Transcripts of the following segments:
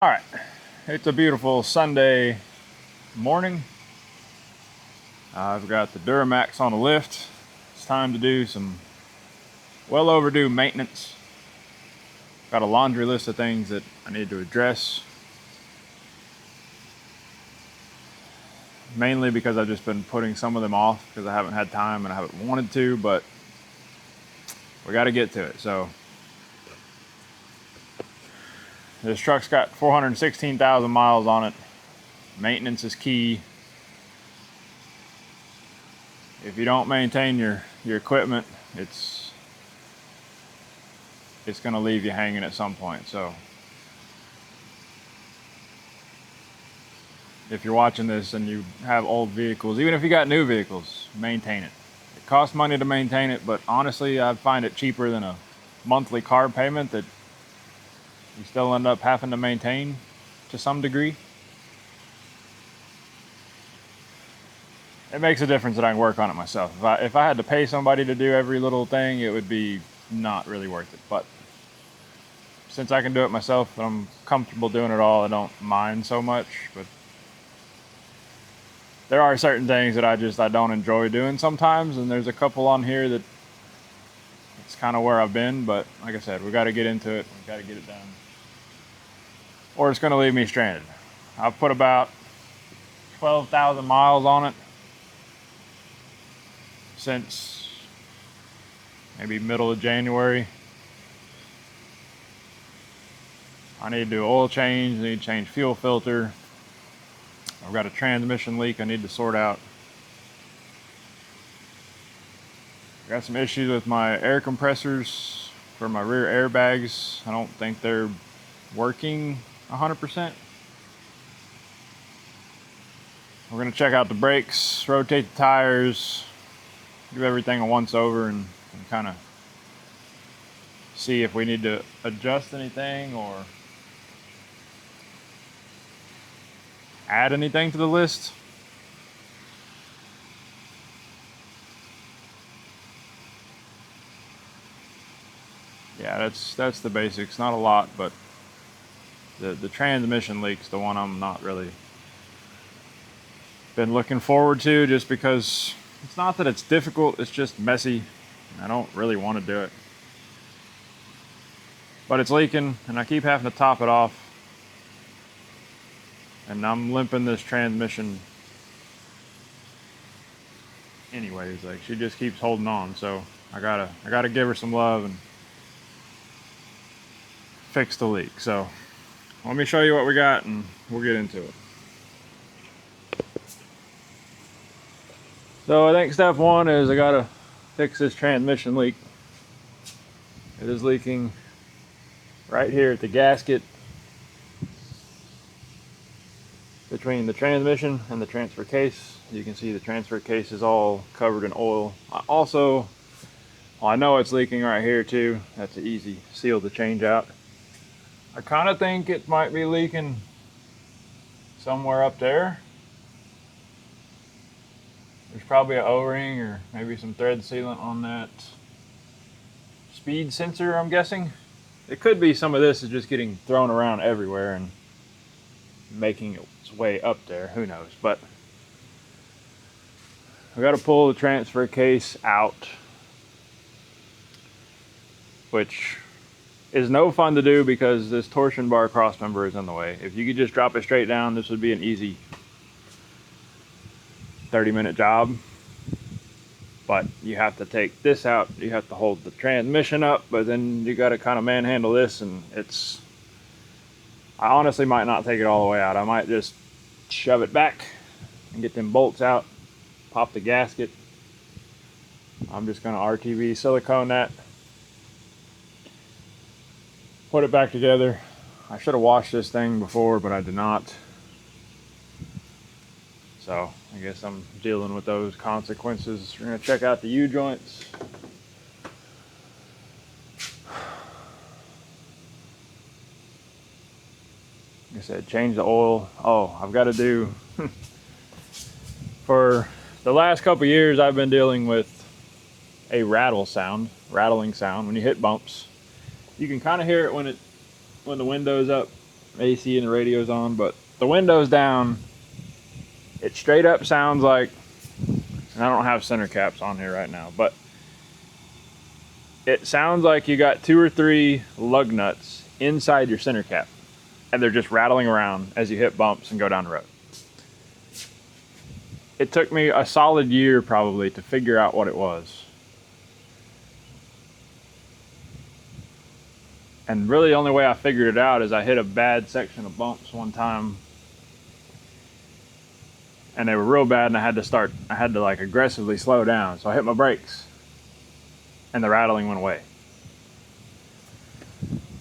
All right, it's a beautiful Sunday morning. I've got the Duramax on the lift. It's time to do some well overdue maintenance. Got a laundry list of things that I need to address. Mainly because I've just been putting some of them off because I haven't had time and I haven't wanted to, but we got to get to it. So this truck's got 416,000 miles on it. Maintenance is key. If you don't maintain your equipment, it's going to leave you hanging at some point. So if you're watching this and you have old vehicles, even if you got new vehicles, maintain it. It costs money to maintain it, but honestly, I find it cheaper than a monthly car payment that you still end up having to maintain to some degree. It makes a difference that I can work on it myself. If I had to pay somebody to do every little thing, it would be not really worth it. But since I can do it myself and I'm comfortable doing it all, I don't mind so much. But there are certain things that I don't enjoy doing sometimes, and there's a couple on here that it's kind of where I've been. But like I said, we got to get into it. We got to get it done, or it's going to leave me stranded. I've put about 12,000 miles on it since maybe middle of January. I need to do oil change, I need to change fuel filter. I've got a transmission leak I need to sort out. I got some issues with my air compressors for my rear airbags. I don't think they're working 100%. We're going to check out the brakes, rotate the tires, do everything a once over and kind of see if we need to adjust anything or add anything to the list. Yeah, that's the basics. Not a lot, but the transmission leak's the one I'm not really been looking forward to, just because it's not that it's difficult, it's just messy. I don't really want to do it. But it's leaking and I keep having to top it off. And I'm limping this transmission anyways. Like, she just keeps holding on, so I gotta give her some love and fix the leak. So let me show you what we got and we'll get into it. So I think step one is I gotta fix this transmission leak. It is leaking right here at the gasket between the transmission and the transfer case. You can see the transfer case is all covered in oil. I know it's leaking right here too. That's an easy seal to change out. I kind of think it might be leaking somewhere up there. There's probably an O-ring or maybe some thread sealant on that speed sensor, I'm guessing. It could be some of this is just getting thrown around everywhere and making its way up there. Who knows? But I got to pull the transfer case out, which is no fun to do because this torsion bar cross member is in the way. If you could just drop it straight down, this would be an easy 30-minute job. But you have to take this out, you have to hold the transmission up, but then you got to kind of manhandle this, and I honestly might not take it all the way out. I might just shove it back and get them bolts out, pop the gasket. I'm just going to RTV silicone that, put it back together. I should have washed this thing before, but I did not. So I guess I'm dealing with those consequences. We're going to check out the U-joints. Like I said, change the oil. Oh, I've got to do for the last couple years I've been dealing with a rattling sound when you hit bumps. You can kind of hear it when the window's up AC and the radio's on, but the window's down. It straight up sounds like, and I don't have center caps on here right now, but it sounds like you got 2 or 3 lug nuts inside your center cap, and they're just rattling around as you hit bumps and go down the road. It took me a solid year probably to figure out what it was. And really the only way I figured it out is I hit a bad section of bumps one time, and they were real bad, and I had to like aggressively slow down. So I hit my brakes and the rattling went away.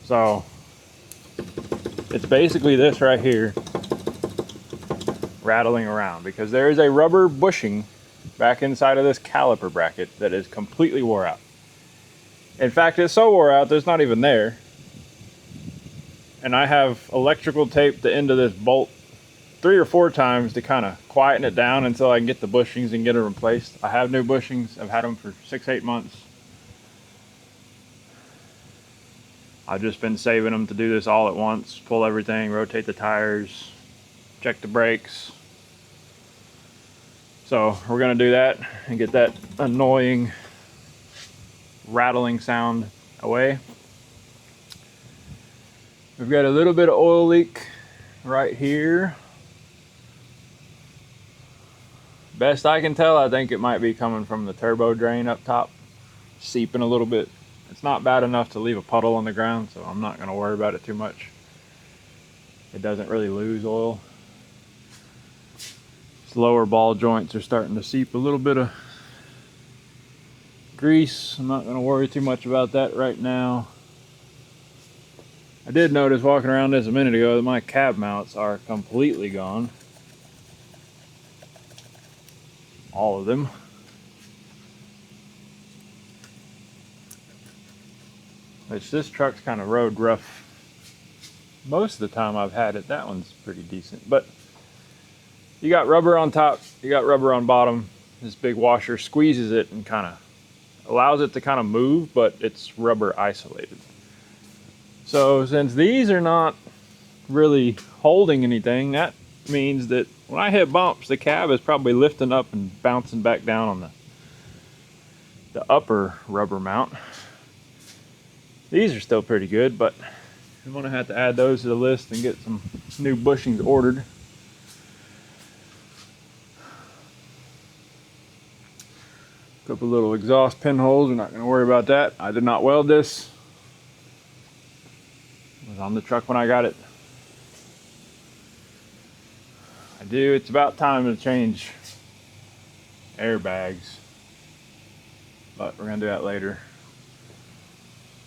So it's basically this right here rattling around, because there is a rubber bushing back inside of this caliper bracket that is completely wore out. In fact, it's so wore out that it's not even there. And I have electrical taped the end of this bolt 3 or 4 times to kind of quieten it down until I can get the bushings and get it replaced. I have new bushings. I've had them for 6-8 months. I've just been saving them to do this all at once. Pull everything, rotate the tires, check the brakes. So we're gonna do that and get that annoying rattling sound away. We've got a little bit of oil leak right here. Best I can tell, I think it might be coming from the turbo drain up top, seeping a little bit. It's not bad enough to leave a puddle on the ground, so I'm not going to worry about it too much. It doesn't really lose oil. Its lower ball joints are starting to seep a little bit of grease. I'm not going to worry too much about that right now. I did notice walking around this a minute ago that my cab mounts are completely gone. All of them. Which this truck's kind of road rough most of the time I've had it. That one's pretty decent. But you got rubber on top, you got rubber on bottom. This big washer squeezes it and kind of allows it to kind of move, but it's rubber isolated. So since these are not really holding anything, that means that when I hit bumps, the cab is probably lifting up and bouncing back down on the upper rubber mount. These are still pretty good, but I'm gonna have to add those to the list and get some new bushings ordered. Couple little exhaust pinholes, we're not gonna worry about that. I did not weld this. It was on the truck when I got it. It's about time to change airbags, but we're gonna do that later.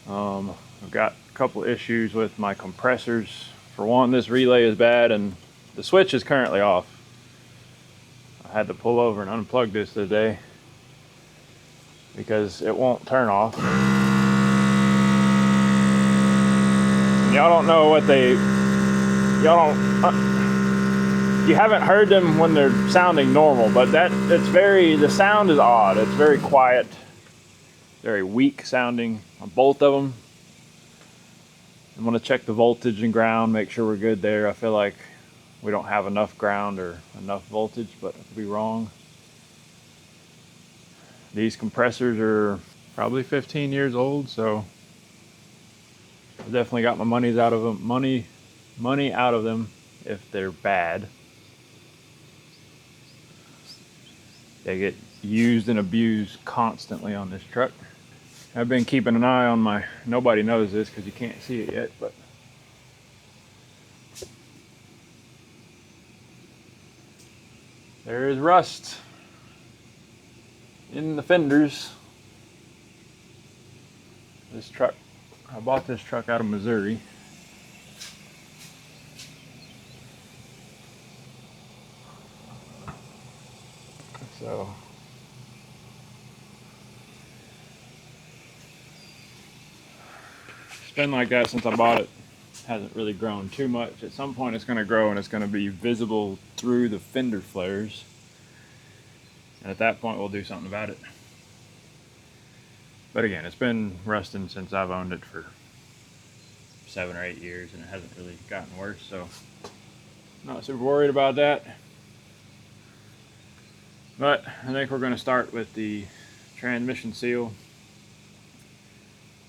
I've got a couple issues with my compressors. For one, this relay is bad and the switch is currently off. I had to pull over and unplug this today because it won't turn off. Y'all don't know what you haven't heard them when they're sounding normal, but the sound is odd. It's very quiet, very weak sounding on both of them. I'm gonna check the voltage and ground, make sure we're good there. I feel like we don't have enough ground or enough voltage, but I could be wrong. These compressors are probably 15 years old, so I definitely got my money out of them if they're bad. They get used and abused constantly on this truck. I've been keeping an eye on nobody knows this because you can't see it yet, but there is rust in the fenders. This truck, I bought this truck out of Missouri. So it's been like that since I bought it. Hasn't really grown too much. At some point it's going to grow and it's going to be visible through the fender flares. And at that point we'll do something about it. But again, it's been rusting since I've owned it for 7 or 8 years, and it hasn't really gotten worse, so not super worried about that. But I think we're going to start with the transmission seal,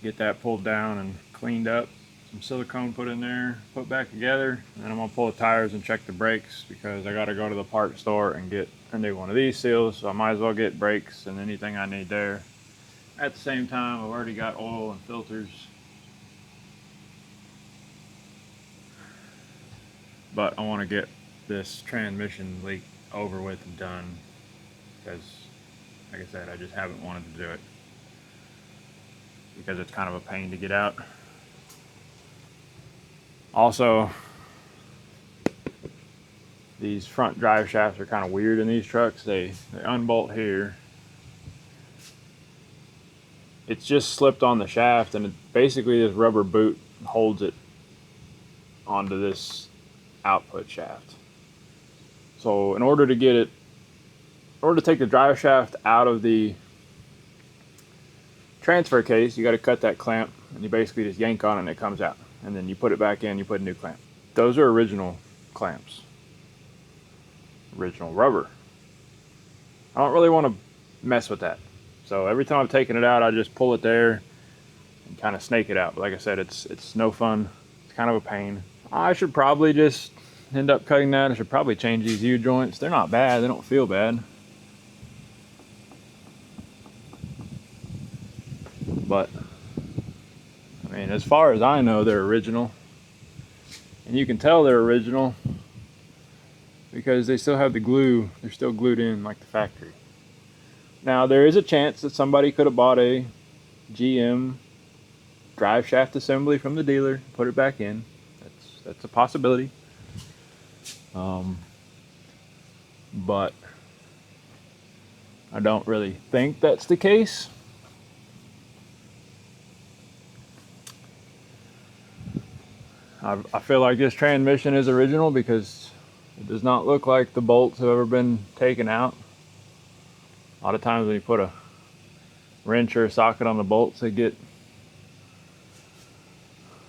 get that pulled down and cleaned up, some silicone put in there, put back together, and then I'm going to pull the tires and check the brakes, because I got to go to the part store and get a new one of these seals, so I might as well get brakes and anything I need there. At the same time, I've already got oil and filters, but I want to get this transmission leak over with and done, because like I said, I just haven't wanted to do it because it's kind of a pain to get out. Also, these front drive shafts are kind of weird in these trucks. They unbolt here. It's just slipped on the shaft, and basically this rubber boot holds it onto this output shaft. So in order to get it, in order to take the drive shaft out of the transfer case, you got to cut that clamp, and you basically just yank on it and it comes out, and then you put it back in, you put a new clamp. Those are original clamps, original rubber. I don't really want to mess with that, so every time I'm taking it out, I just pull it there and kind of snake it out. But like I said, it's no fun. It's kind of a pain. I should probably just end up cutting that. I should probably change these U-joints. They're not bad, they don't feel bad, but I mean, as far as I know, they're original, and you can tell they're original because they still have the glue. They're still glued in like the factory. Now, there is a chance that somebody could have bought a GM drive shaft assembly from the dealer, put it back in. That's a possibility. But I don't really think that's the case. I feel like this transmission is original because it does not look like the bolts have ever been taken out. A lot of times when you put a wrench or a socket on the bolts, they get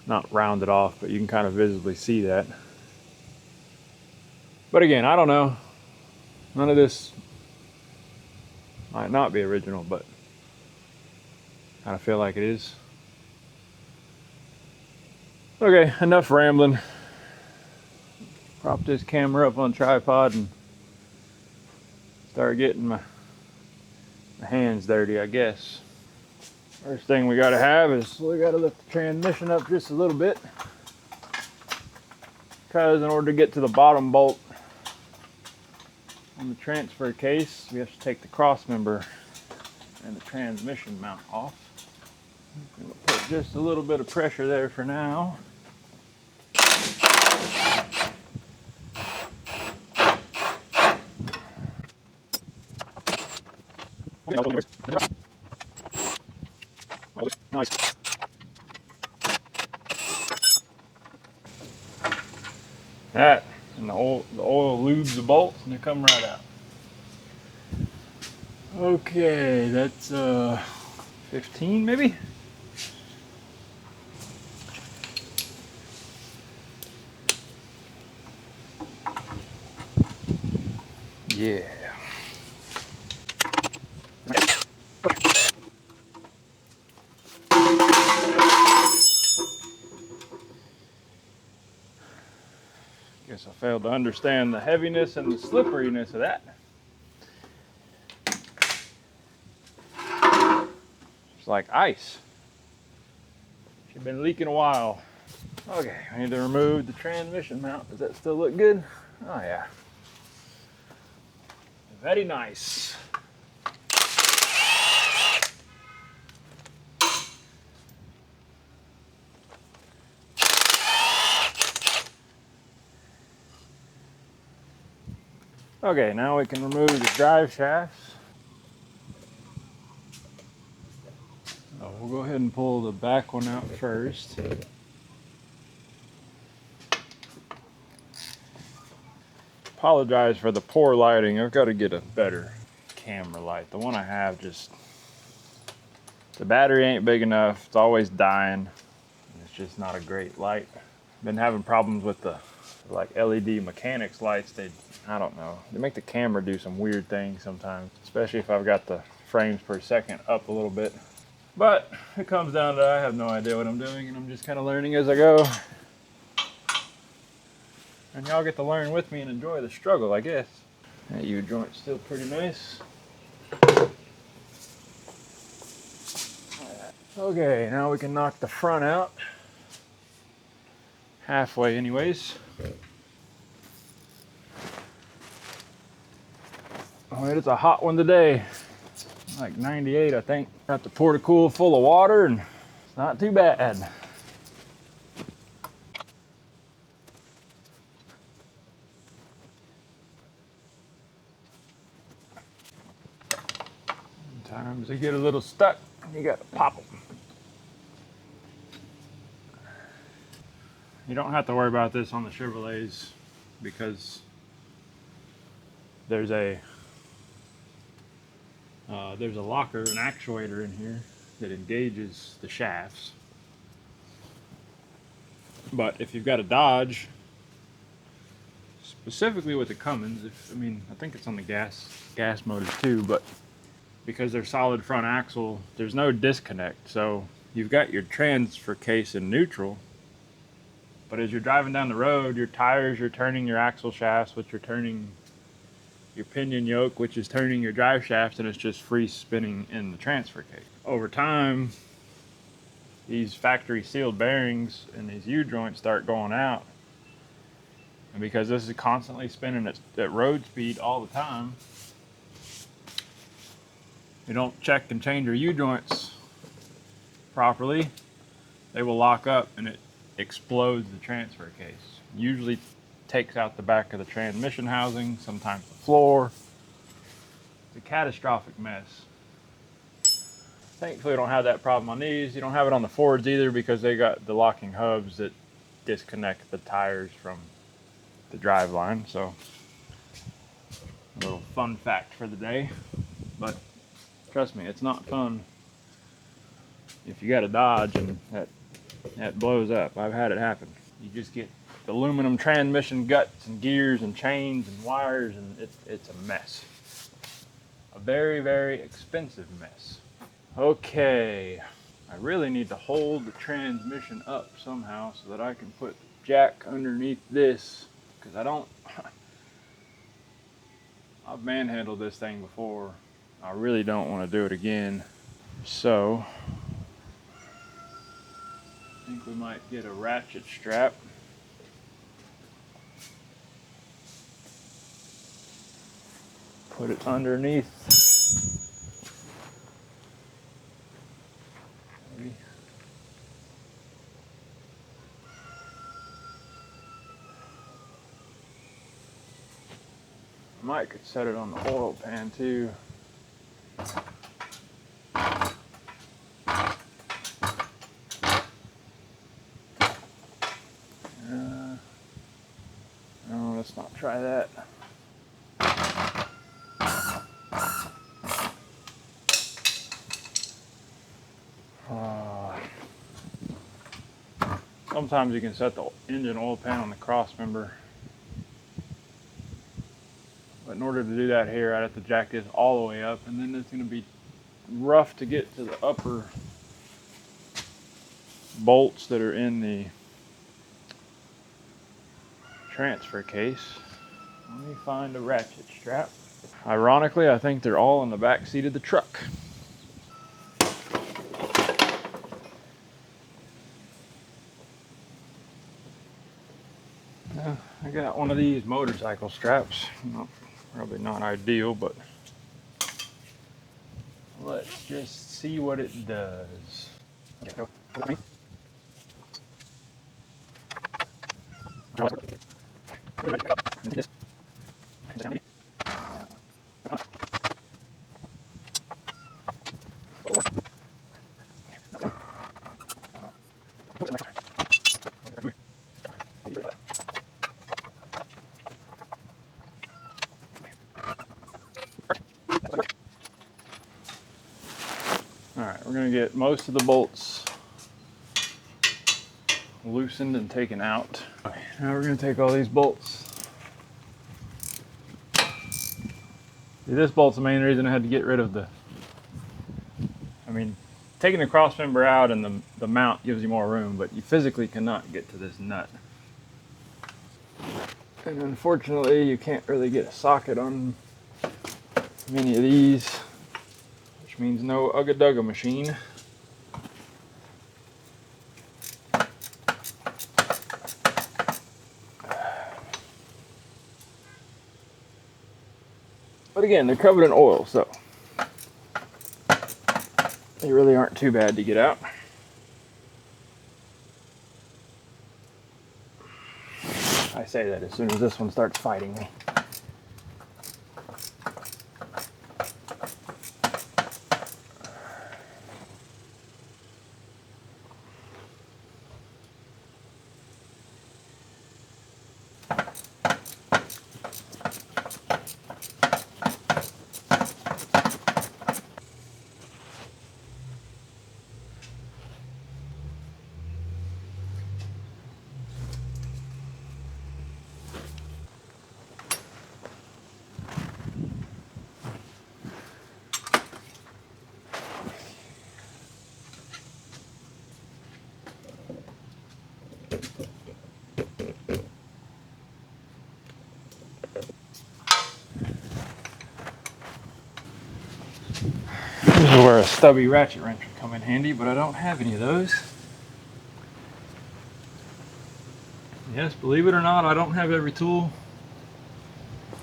not rounded off, but you can kind of visibly see that. But again, I don't know. None of this might not be original, but I kind of feel like it is. Okay, enough rambling. Prop this camera up on a tripod and start getting my hands dirty, I guess. First thing we gotta have is we gotta lift the transmission up just a little bit, because in order to get to the bottom bolt on the transfer case, we have to take the cross member and the transmission mount off. I'm gonna put just a little bit of pressure there for now. Nice. That, and the oil lubes the bolts and they come right out. Okay, that's 15 maybe? Yeah. Guess I failed to understand the heaviness and the slipperiness of that. It's like ice. Should have been leaking a while. Okay, I need to remove the transmission mount. Does that still look good? Oh yeah. Very nice. Okay, now we can remove the drive shafts. So we'll go ahead and pull the back one out first. Apologize for the poor lighting. I've got to get a better camera light. The one I have just, the battery ain't big enough. It's always dying. It's just not a great light. Been having problems with the like LED mechanics lights. I don't know, they make the camera do some weird things sometimes, especially if I've got the frames per second up a little bit. But it comes down to I have no idea what I'm doing, and I'm just kind of learning as I go. And y'all get to learn with me and enjoy the struggle, I guess. That U-joint's still pretty nice. Okay, now we can knock the front out. Halfway anyways. Oh, it's a hot one today. Like 98, I think. Got the porta-cool full of water, and it's not too bad. Sometimes they get a little stuck, and you gotta pop them. You don't have to worry about this on the Chevrolets because there's a locker, an actuator in here that engages the shafts. But if you've got a Dodge, specifically with the Cummins, I think it's on the gas motors too, but because they're solid front axle, there's no disconnect. So you've got your transfer case in neutral, but as you're driving down the road, your tires, you're turning your axle shafts, which you're turning your pinion yoke, which is turning your drive shaft, and it's just free spinning in the transfer case. Over time, these factory sealed bearings and these U-joints start going out. And because this is constantly spinning at road speed all the time, you don't check and change your U-joints properly, they will lock up and it explodes the transfer case. Usually takes out the back of the transmission housing, sometimes the floor. It's a catastrophic mess. Thankfully, I don't have that problem on these. You don't have it on the Fords either because they got the locking hubs that disconnect the tires from the driveline. So, a little fun fact for the day. But trust me, it's not fun if you got a Dodge and that blows up. I've had it happen. You just get aluminum transmission guts and gears and chains and wires, and it's a mess. A very, very expensive mess. Okay, I really need to hold the transmission up somehow so that I can put the jack underneath this, because I've manhandled this thing before. I really don't want to do it again. So, I think we might get a ratchet strap. Put it underneath. Maybe. I might could set it on the oil pan too. No, let's not try that. Sometimes you can set the engine oil pan on the cross member. But in order to do that here, I'd have to jack this all the way up, and then it's going to be rough to get to the upper bolts that are in the transfer case. Let me find a ratchet strap. Ironically, I think they're all in the back seat of the truck. I got one of these motorcycle straps. Probably not ideal, but let's just see what it does. All right, we're going to get most of the bolts loosened and taken out. Okay, now we're going to take all these bolts. See, this bolt's the main reason I had to get rid of taking the cross member out and the mount gives you more room, but you physically cannot get to this nut. And unfortunately, you can't really get a socket on many of these, which means no Ugga Dugga machine. But again, they're covered in oil, so they really aren't too bad to get out. I say that as soon as this one starts fighting me. This is where a stubby ratchet wrench would come in handy, but I don't have any of those. Yes, believe it or not, I don't have every tool.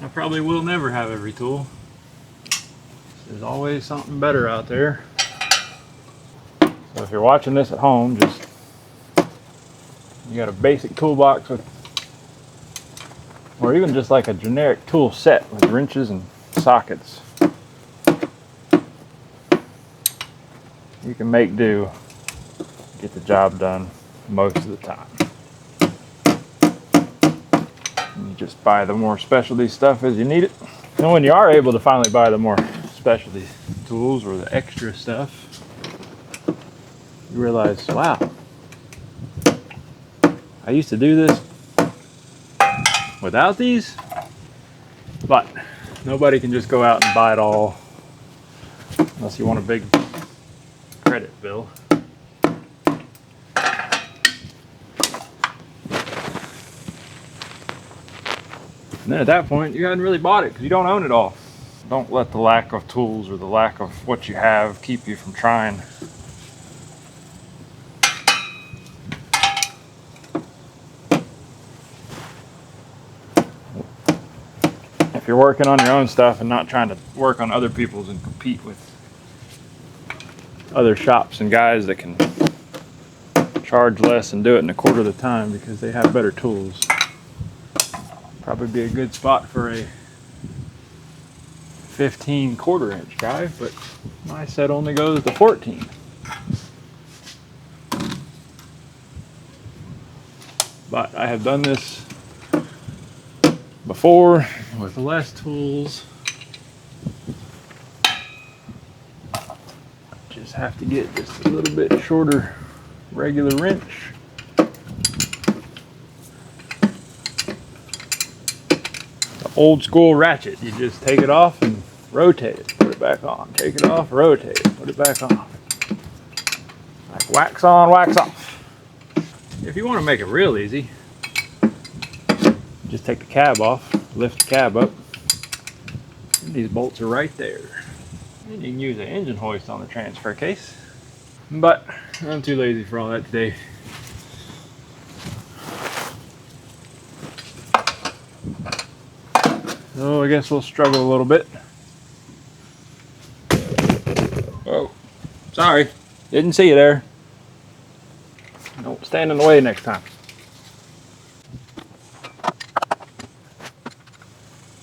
I probably will never have every tool. There's always something better out there. So if you're watching this at home, you got a basic toolbox with, or even just like a generic tool set with wrenches and sockets. You can make do, get the job done most of the time. And you just buy the more specialty stuff as you need it. And when you are able to finally buy the more specialty tools or the extra stuff, you realize, wow, I used to do this without these, but nobody can just go out and buy it all unless you want a big credit bill. And then at that point, you hadn't really bought it because you don't own it all. Don't let the lack of tools or the lack of what you have keep you from trying. If you're working on your own stuff and not trying to work on other people's and compete with other shops and guys that can charge less and do it in a quarter of the time because they have better tools, probably be a good spot for a 15 quarter-inch drive, but my set only goes to 14. But I have done this before with less tools. Just have to get just a little bit shorter regular wrench. The old school ratchet, you just take it off and rotate it, put it back on, take it off, rotate it, put it back on. Like wax on, wax off. If you want to make it real easy, just take the cab off, lift the cab up, and these bolts are right there. And you can use an engine hoist on the transfer case. But I'm too lazy for all that today. So I guess we'll struggle a little bit. Oh, sorry, didn't see you there. Don't stand in the way next time.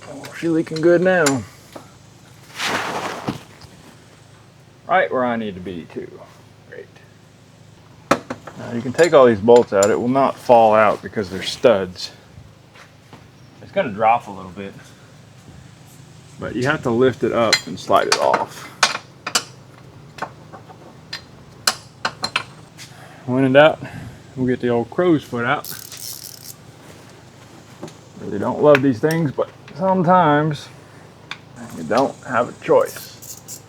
Oh, she's leaking good now. Right where I need to be too. Great. Now you can take all these bolts out. It will not fall out because they're studs. It's going to drop a little bit, but you have to lift it up and slide it off. When in doubt, we'll get the old crow's foot out. Really don't love these things, but sometimes you don't have a choice.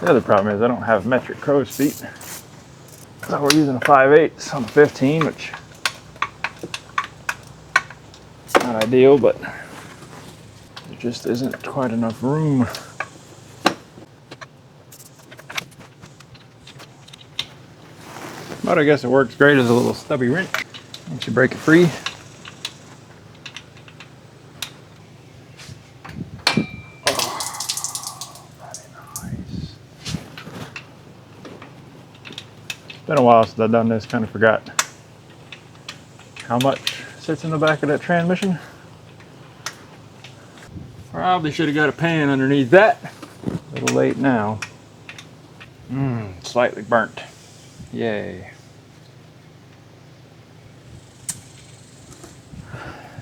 The other problem is I don't have metric crow's feet. So we're using a 5/8 on the 15, which is not ideal, but there just isn't quite enough room. But I guess it works great as a little stubby wrench. Once you break it free. It's been a while since I've done this, kind of forgot how much sits in the back of that transmission. Probably should have got a pan underneath that. A little late now. Slightly burnt. Yay.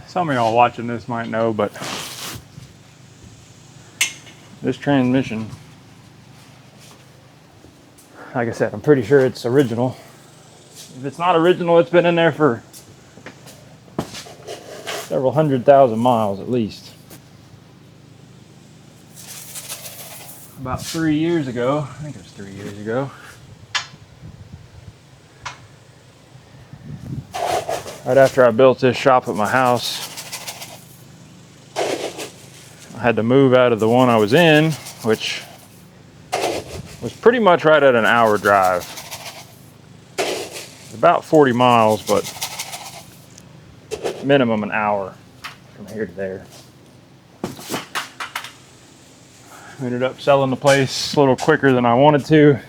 Some of y'all watching this might know, but this transmission, like I said, I'm pretty sure it's original. If it's not original, it's been in there for several 100,000 miles at least. About 3 years ago, I think it was 3 years ago, right after I built this shop at my house, I had to move out of the one I was in, which was pretty much right at an hour drive. About 40 miles, but minimum an hour from here to there. I ended up selling the place a little quicker than I wanted to.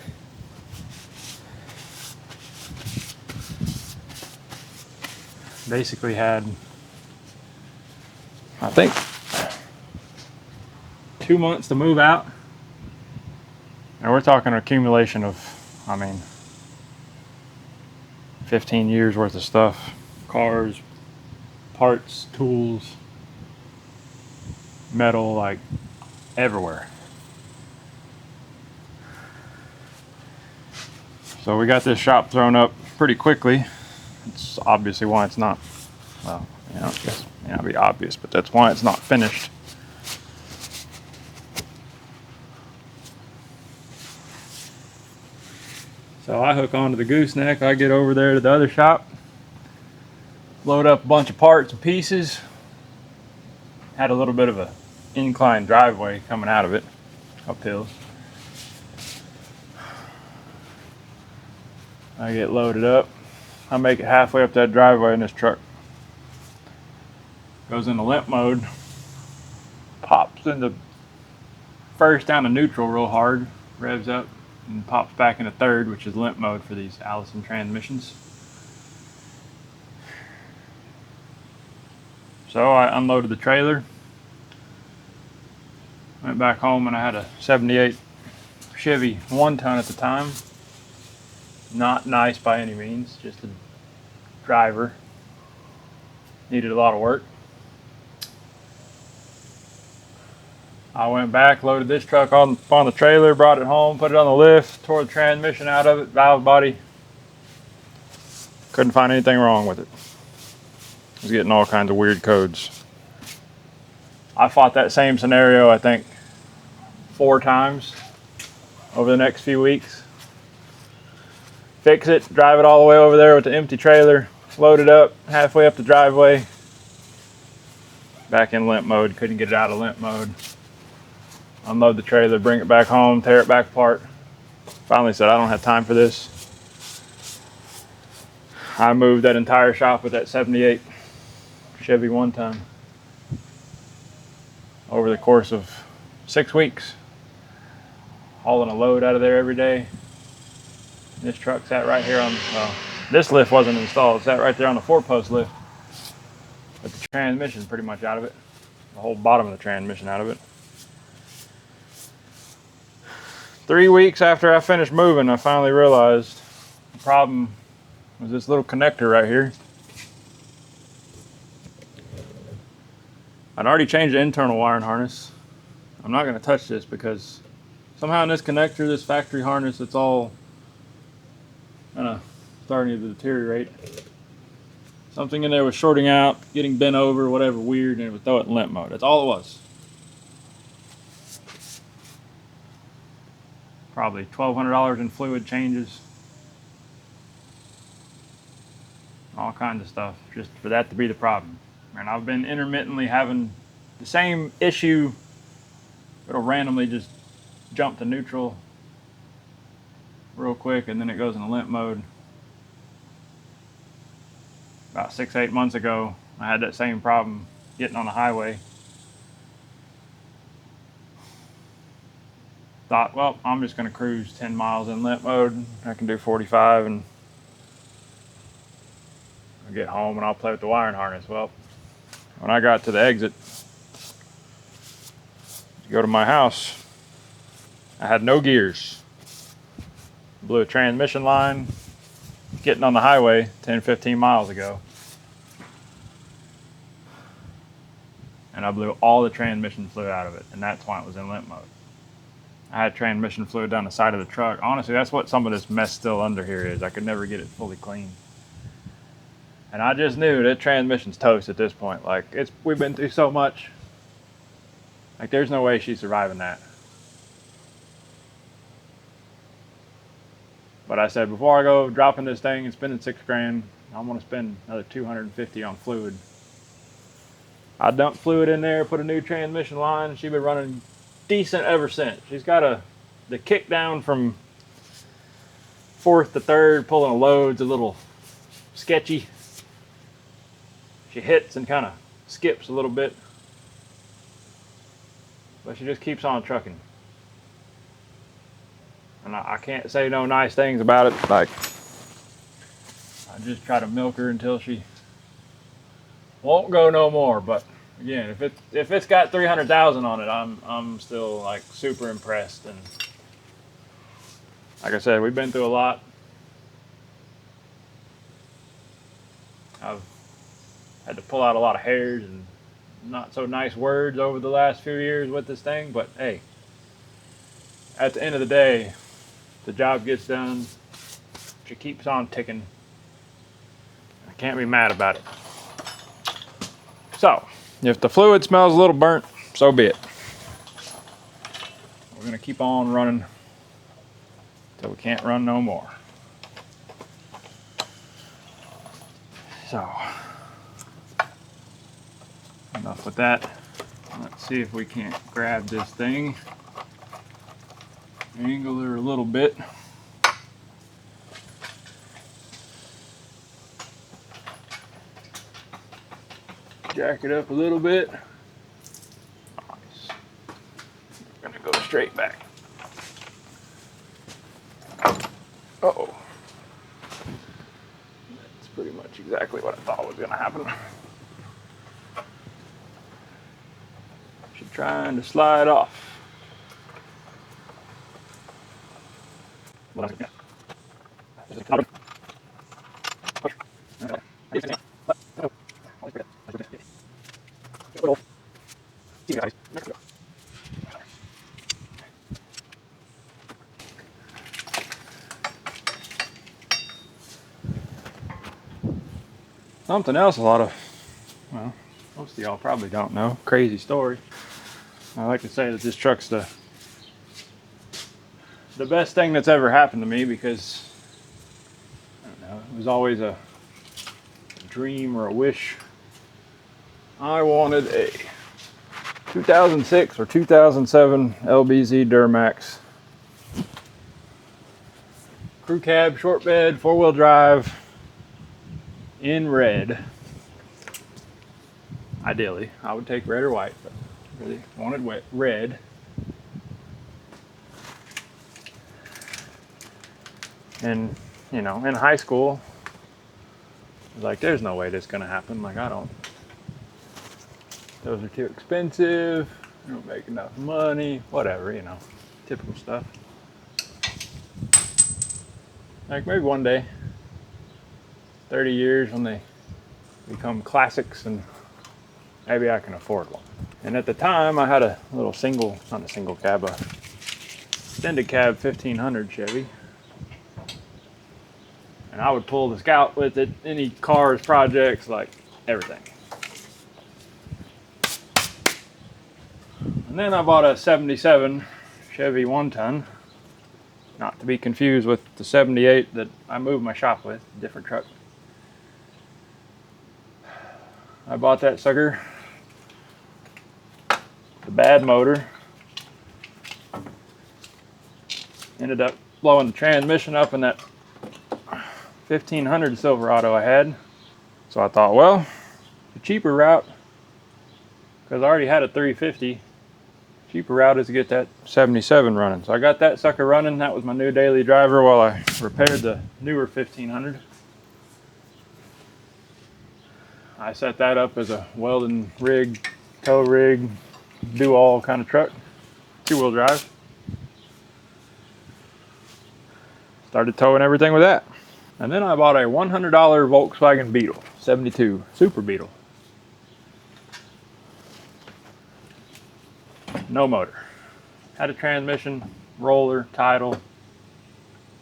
Basically had, I think, 2 months to move out. And we're talking an accumulation of, 15 years worth of stuff. Cars, parts, tools, metal, like everywhere. So we got this shop thrown up pretty quickly. It's obviously why it's not, well, I guess it may not be obvious, but that's why it's not finished. So I hook onto the gooseneck, I get over there to the other shop, load up a bunch of parts and pieces. Had a little bit of a inclined driveway coming out of it, uphill. I get loaded up. I make it halfway up that driveway and this truck goes into limp mode, pops into first down to neutral real hard, revs up, and pops back into third, which is limp mode for these Allison transmissions. So I unloaded the trailer, went back home, and I had a 78 Chevy 1-ton at the time. Not nice by any means, just a driver. Needed a lot of work. I went back, loaded this truck on the trailer, brought it home, put it on the lift, tore the transmission out of it, valve body. Couldn't find anything wrong with it. I was getting all kinds of weird codes. I fought that same scenario, I think, 4 times over the next few weeks. Fix it, drive it all the way over there with the empty trailer, load it up halfway up the driveway, back in limp mode, couldn't get it out of limp mode. Unload the trailer, bring it back home, tear it back apart. Finally said, I don't have time for this. I moved that entire shop with that 78 Chevy 1-ton over the course of 6 weeks, hauling a load out of there every day. This truck sat right here on, well, this lift wasn't installed, it sat right there on the 4-post lift, with the transmission pretty much out of it, the whole bottom of the transmission out of it. 3 weeks after I finished moving, I finally realized the problem was this little connector right here. I'd already changed the internal wiring harness. I'm not going to touch this because somehow in this connector, this factory harness, it's all kind of starting to deteriorate. Something in there was shorting out, getting bent over, whatever weird, and it would throw it in limp mode. That's all it was. Probably $1,200 in fluid changes. All kinds of stuff, just for that to be the problem. And I've been intermittently having the same issue. It'll randomly just jump to neutral real quick, and then it goes into limp mode. About 6-8 months ago, I had that same problem getting on the highway. Thought, well, I'm just going to cruise 10 miles in limp mode. I can do 45 and I'll get home and I'll play with the wiring harness. Well, when I got to the exit to go to my house, I had no gears. Blew a transmission line getting on the highway 10-15 miles ago. And I blew all the transmission fluid out of it, and that's why it was in limp mode. I had transmission fluid down the side of the truck. Honestly, that's what some of this mess still under here is. I could never get it fully clean. And I just knew that transmission's toast at this point. Like, we've been through so much. Like, there's no way she's surviving that. But I said, before I go dropping this thing and spending $6,000, I'm gonna spend another $250 on fluid. I dumped fluid in there, put a new transmission line. She's been running decent ever since. She's got the kick down from fourth to third, pulling a load's a little sketchy. She hits and kind of skips a little bit, but she just keeps on trucking. And I can't say no nice things about it. Like, I just try to milk her until she won't go no more. But again, if it's got 300,000 on it, I'm still like super impressed. And like I said, we've been through a lot. I've had to pull out a lot of hairs and not so nice words over the last few years with this thing. But hey, at the end of the day, the job gets done. She keeps on ticking. I can't be mad about it. So, if the fluid smells a little burnt, so be it. We're gonna keep on running till we can't run no more. So, enough with that. Let's see if we can't grab this thing. Angle her a little bit. Jack it up a little bit. Nice. I'm gonna go straight back. Uh-oh. That's pretty much exactly what I thought was gonna happen. She's trying to slide off. Something else well, most of y'all probably don't know. Crazy story. I like to say that this truck's the best thing that's ever happened to me because, I don't know, it was always a dream or a wish. I wanted a 2006 or 2007 LBZ Duramax crew cab, short bed, 4-wheel drive in red. Ideally, I would take red or white, but really wanted red. And, you know, in high school, I was like, there's no way this is gonna happen. Like, those are too expensive, I don't make enough money, whatever, you know, typical stuff. Like, maybe one day, 30 years when they become classics, and maybe I can afford one. And at the time, I had a little not a single cab, a extended cab 1500 Chevy. And I would pull the Scout with it, any cars, projects, like everything. And then I bought a 77 Chevy 1-ton, not to be confused with the 78 that I moved my shop with, different truck. I bought that sucker, the bad motor. Ended up blowing the transmission up in that 1500 Silverado I had. So I thought, well, the cheaper route, because I already had a 350, cheaper route is to get that 77 running. So I got that sucker running. That was my new daily driver while I repaired the newer 1500. I set that up as a welding rig, tow rig, do all kind of truck, 2-wheel drive. Started towing everything with that. And then I bought a $100 Volkswagen Beetle, 72, Super Beetle. No motor. Had a transmission, roller, title,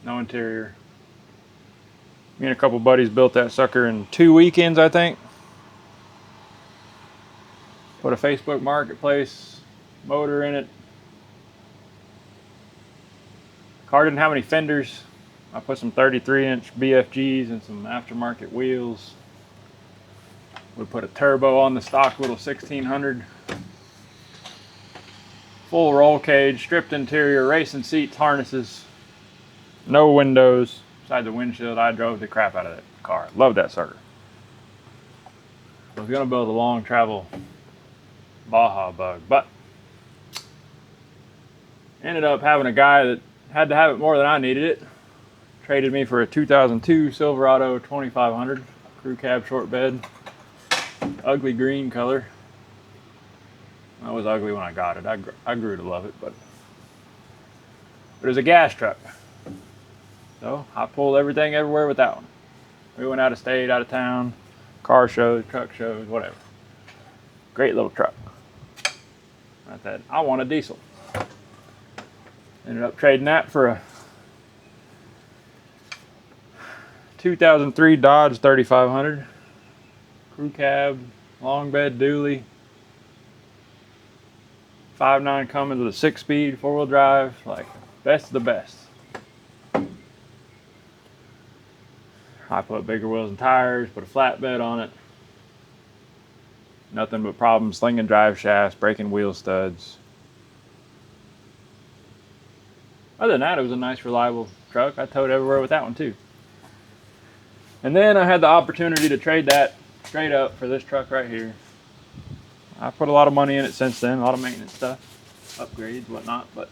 no interior. Me and a couple buddies built that sucker in 2 weekends, I think. Put a Facebook Marketplace motor in it. Car didn't have any fenders. I put some 33-inch BFGs and some aftermarket wheels. We put a turbo on the stock little 1600. Full roll cage, stripped interior, racing seats, harnesses, no windows. Besides the windshield, I drove the crap out of that car. Loved that sucker. I was gonna build a long travel Baja Bug, but ended up having a guy that had to have it more than I needed it. Traded me for a 2002 Silverado 2500 crew cab short bed, ugly green color. It was ugly when I got it. I grew to love it, but it was a gas truck. So I pulled everything everywhere with that one. We went out of state, out of town, car shows, truck shows, whatever. Great little truck. I said, I want a diesel. Ended up trading that for a 2003 Dodge 3500. Crew cab, long bed dually. 5.9 Cummins with a 6-speed, 4-wheel drive, like best of the best. I put bigger wheels and tires, put a flatbed on it. Nothing but problems slinging drive shafts, breaking wheel studs. Other than that, it was a nice, reliable truck. I towed everywhere with that one too. And then I had the opportunity to trade that straight up for this truck right here. I put a lot of money in it since then, a lot of maintenance stuff, upgrades, whatnot, but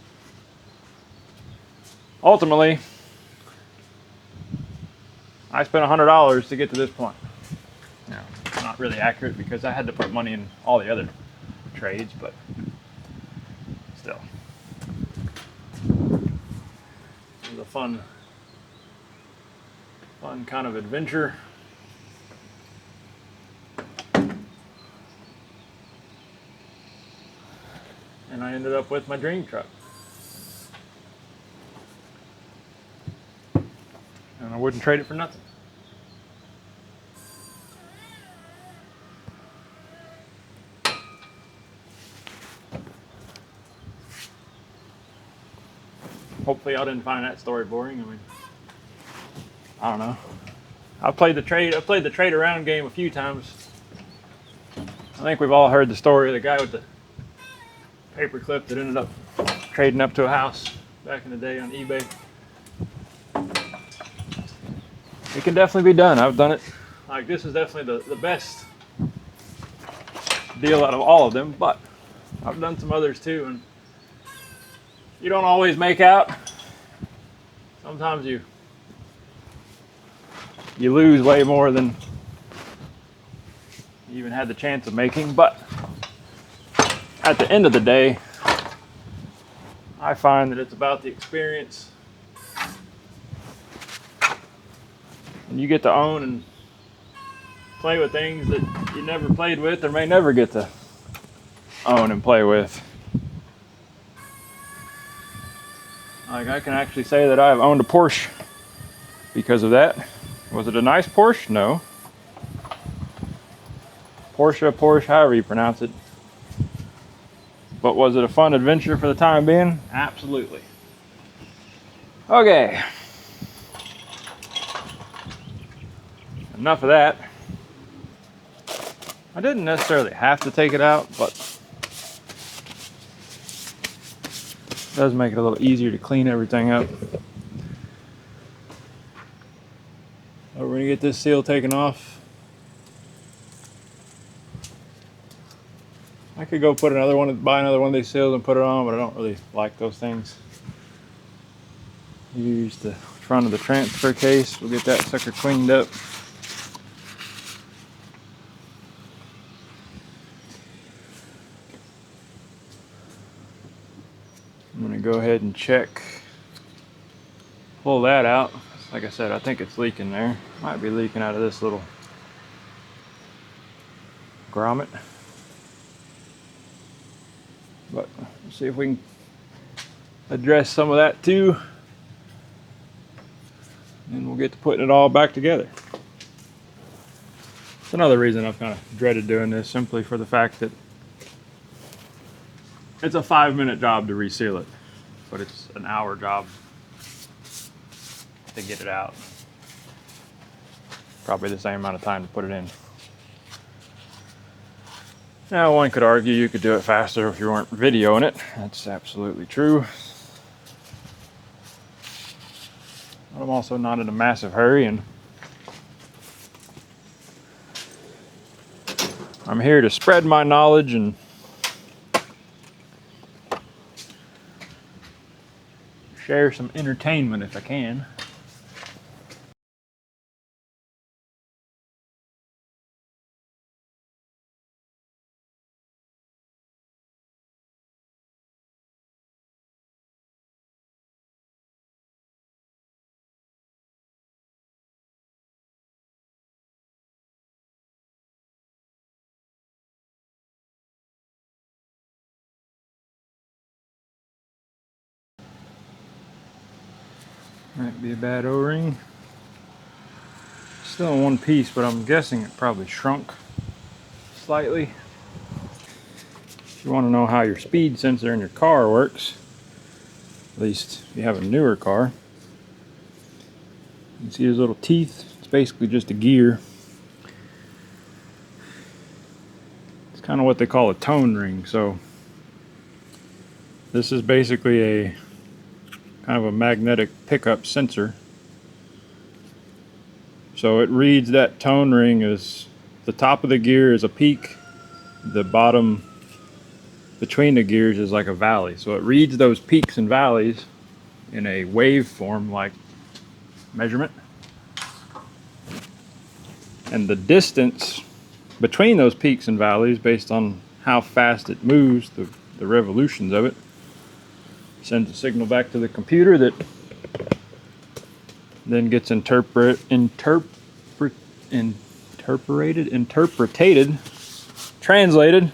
ultimately, I spent $100 to get to this point. Now, not really accurate because I had to put money in all the other trades, but still. It was a fun kind of adventure. And I ended up with my dream truck. And I wouldn't trade it for nothing. Hopefully y'all didn't find that story boring. I mean, I don't know. I've played the trade around game a few times. I think we've all heard the story of the guy with the paperclip that ended up trading up to a house back in the day on eBay. It can definitely be done. I've done it. Like, this is definitely the best deal out of all of them, but I've done some others too, and you don't always make out. Sometimes you lose way more than you even had the chance of making, but at the end of the day, I find that it's about the experience. And you get to own and play with things that you never played with or may never get to own and play with. Like, I can actually say that I've owned a Porsche because of that. Was it a nice Porsche? No. Porsche, however you pronounce it. But was it a fun adventure for the time being? Absolutely. Okay. Enough of that. I didn't necessarily have to take it out, but it does make it a little easier to clean everything up. We're going to get this seal taken off. I could go buy another one of these seals and put it on, but I don't really like those things. Use the front of the transfer case. We'll get that sucker cleaned up. I'm going to go ahead and pull that out. Like I said, I think it's leaking there. Might be leaking out of this little grommet. But let's see if we can address some of that too. And we'll get to putting it all back together. It's another reason I've kind of dreaded doing this, simply for the fact that it's a 5-minute job to reseal it, but it's an hour job to get it out. Probably the same amount of time to put it in. Now, one could argue you could do it faster if you weren't videoing it. That's absolutely true. But I'm also not in a massive hurry, and I'm here to spread my knowledge and share some entertainment if I can. Might be a bad O-ring. Still in one piece, but I'm guessing it probably shrunk slightly. If you want to know how your speed sensor in your car works, at least if you have a newer car, you can see those little teeth. It's basically just a gear. It's kind of what they call a tone ring. So this is basically a kind of a magnetic pickup sensor. So it reads that tone ring as the top of the gear is a peak, the bottom between the gears is like a valley. So it reads those peaks and valleys in a waveform like measurement. And the distance between those peaks and valleys, based on how fast it moves, the revolutions of it, sends a signal back to the computer that then gets interpreted, translated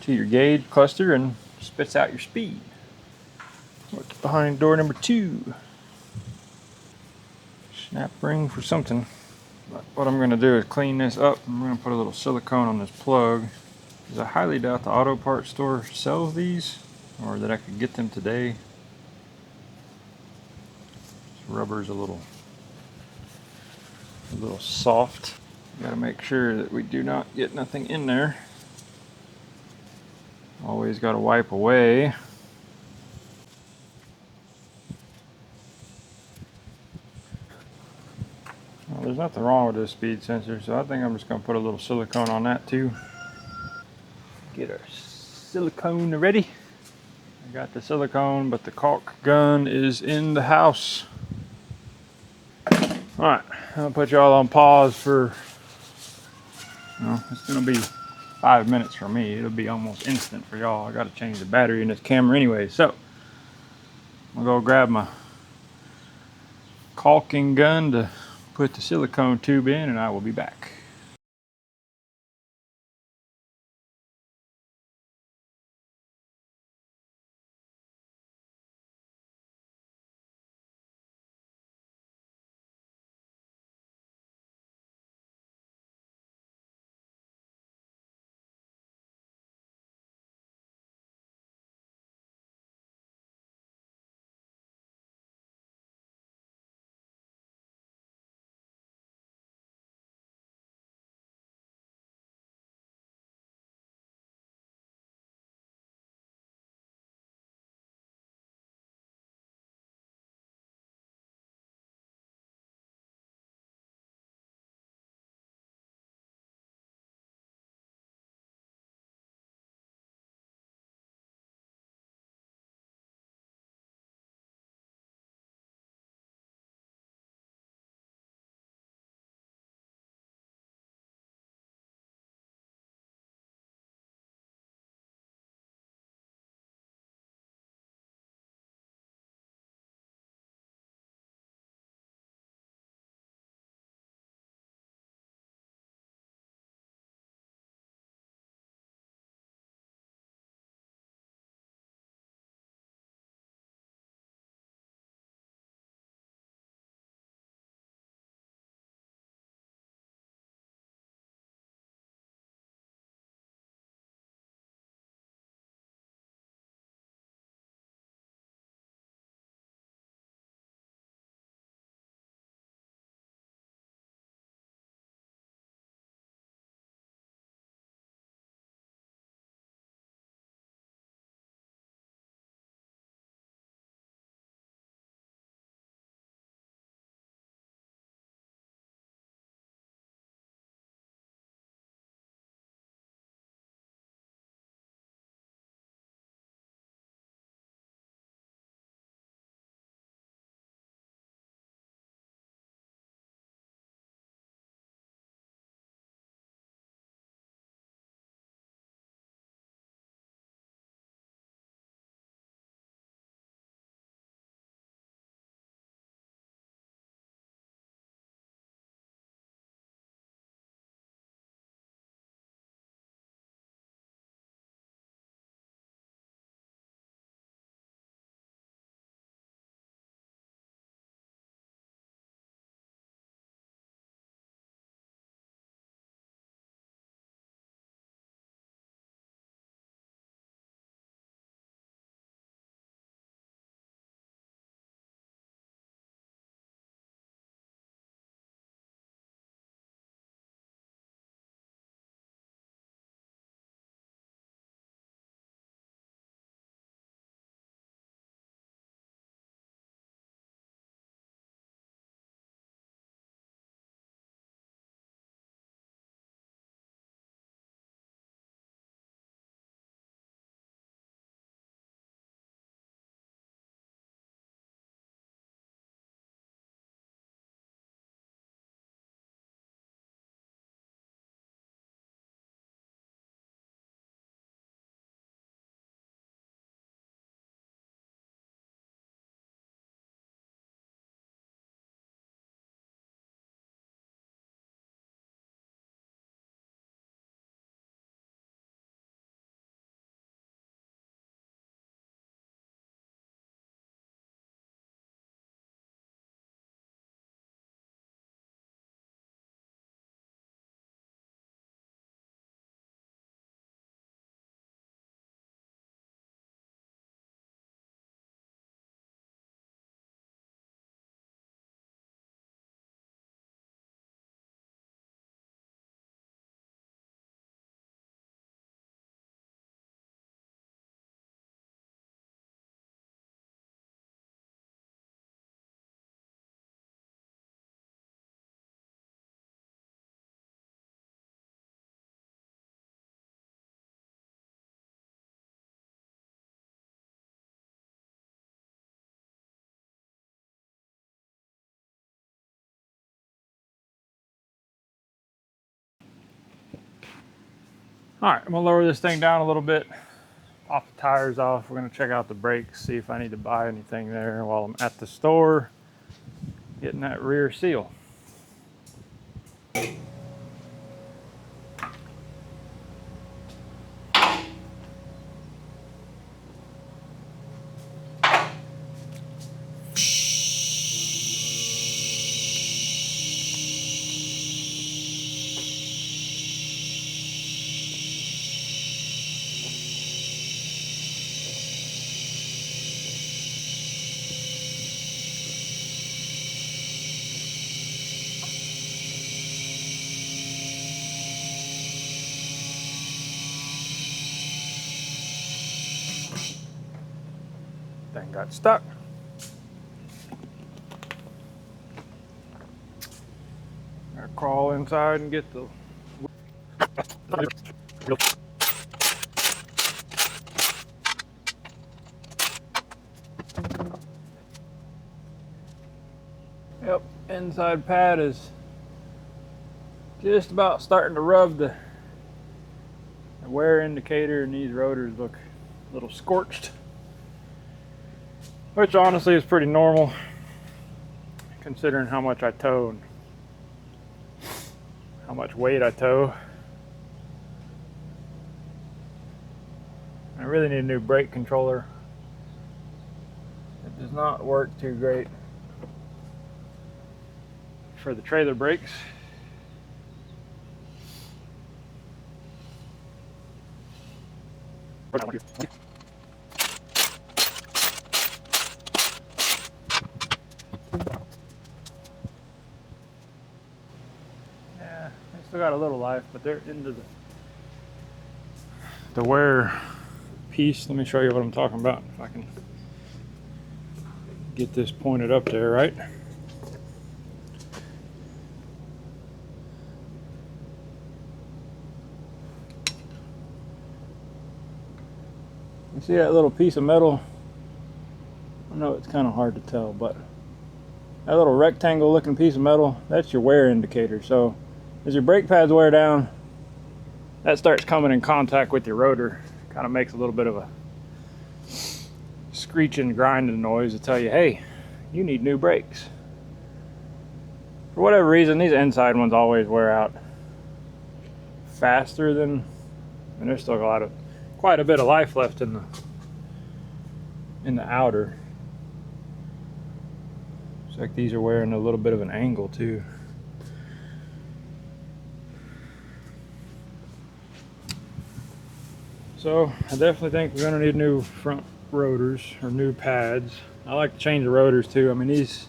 to your gauge cluster and spits out your speed. What's behind door number 2? Snap ring for something. But what I'm going to do is clean this up. I'm going to put a little silicone on this plug, because I highly doubt the auto parts store sells these, or that I could get them today. This rubber's a little soft. Got to make sure that we do not get nothing in there. Always got to wipe away. Well, there's nothing wrong with this speed sensor, so I think I'm just going to put a little silicone on that too. Get our silicone ready. I got the silicone, but the caulk gun is in the house. Alright, I'll put y'all on pause for, well, it's going to be 5 minutes for me. It'll be almost instant for y'all. I got to change the battery in this camera anyway, so I'll go grab my caulking gun to put the silicone tube in, and I will be back. All right, I'm gonna lower this thing down a little bit, pop the tires off. We're gonna check out the brakes, see if I need to buy anything there while I'm at the store getting that rear seal. Thing got stuck. Gotta crawl inside and get the Yep, inside pad is just about starting to rub. The wear indicator and these rotors look a little scorched, which honestly is pretty normal considering how much I tow and how much weight I tow. I really need a new brake controller. It does not work too great for the trailer brakes. Yeah, they still got a little life, but they're into the wear piece. Let me show you what I'm talking about. If I can get this pointed up there, right? You see that little piece of metal? I know it's kind of hard to tell, but that little rectangle looking piece of metal, that's your wear indicator. So as your brake pads wear down, that starts coming in contact with your rotor. Kind of makes a little bit of a screeching, grinding noise to tell you, hey, you need new brakes. For whatever reason, these inside ones always wear out faster than, and there's still quite a bit of life left in the outer. It's like these are wearing a little bit of an angle too. So I definitely think we're gonna need new front rotors or new pads. I like to change the rotors too. I mean, these,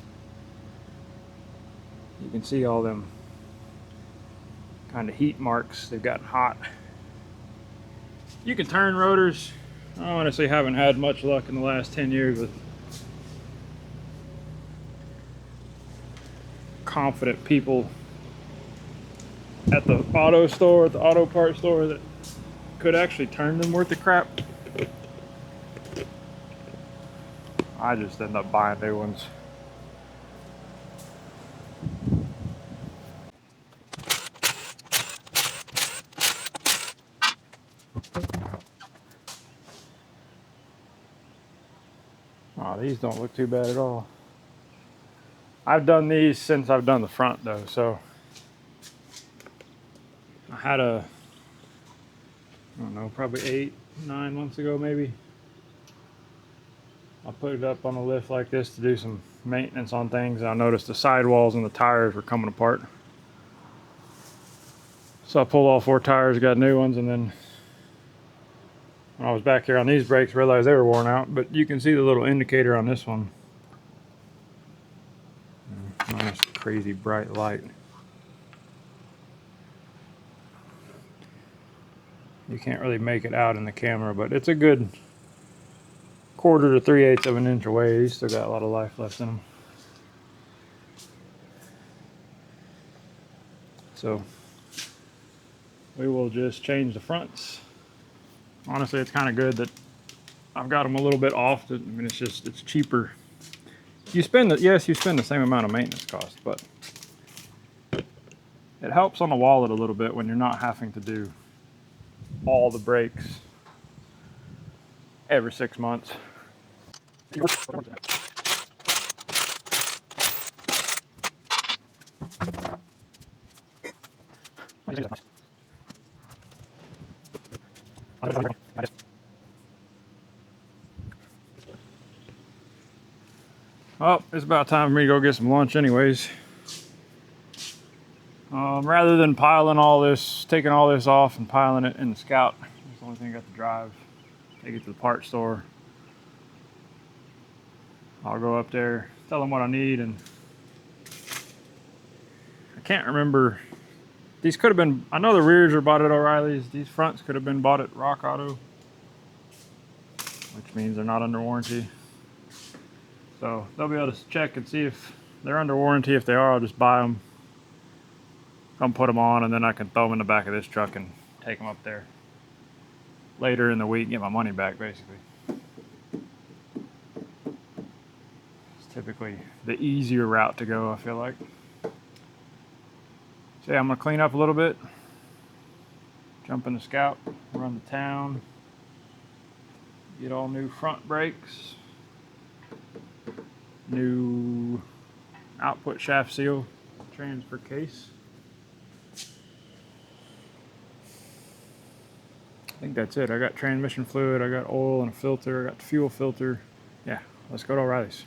you can see all them kind of heat marks. They've gotten hot. You can turn rotors. I honestly haven't had much luck in the last 10 years with confident people at the auto store, at the auto parts store, that could actually turn them worth of crap. I just end up buying new ones. Oh, these don't look too bad at all. I've done these since I've done the front though, so I had I don't know, probably 8, 9 months ago maybe. I put it up on a lift like this to do some maintenance on things, and I noticed the sidewalls and the tires were coming apart. So I pulled all 4 tires, got new ones, and then when I was back here on these brakes, realized they were worn out. But you can see the little indicator on this one. Nice, crazy bright light. You can't really make it out in the camera, but it's a good 1/4 to 3/8 of an inch away. He's still got a lot of life left in them. So we will just change the fronts. Honestly, it's kind of good that I've got them a little bit off. I mean, it's cheaper. You spend the same amount of maintenance cost, but it helps on the wallet a little bit when you're not having to do all the brakes every 6 months. Well, it's about time for me to go get some lunch anyways. Rather than piling all this, taking all this off and piling it in the Scout, it's the only thing I got to drive. Take it to the parts store. I'll go up there, tell them what I need, and I can't remember. These could have been, I know the rears are bought at O'Reilly's. These fronts could have been bought at Rock Auto, which means they're not under warranty. So they'll be able to check and see if they're under warranty. If they are, I'll just buy them, come put them on, and then I can throw them in the back of this truck and take them up there later in the week and get my money back, basically. It's typically the easier route to go, I feel like. So yeah, I'm gonna clean up a little bit, jump in the Scout, run to town, get all new front brakes, new output shaft seal, transfer case. I think that's it. I got transmission fluid, I got oil and a filter, I got the fuel filter. Yeah, let's go to O'Reilly's.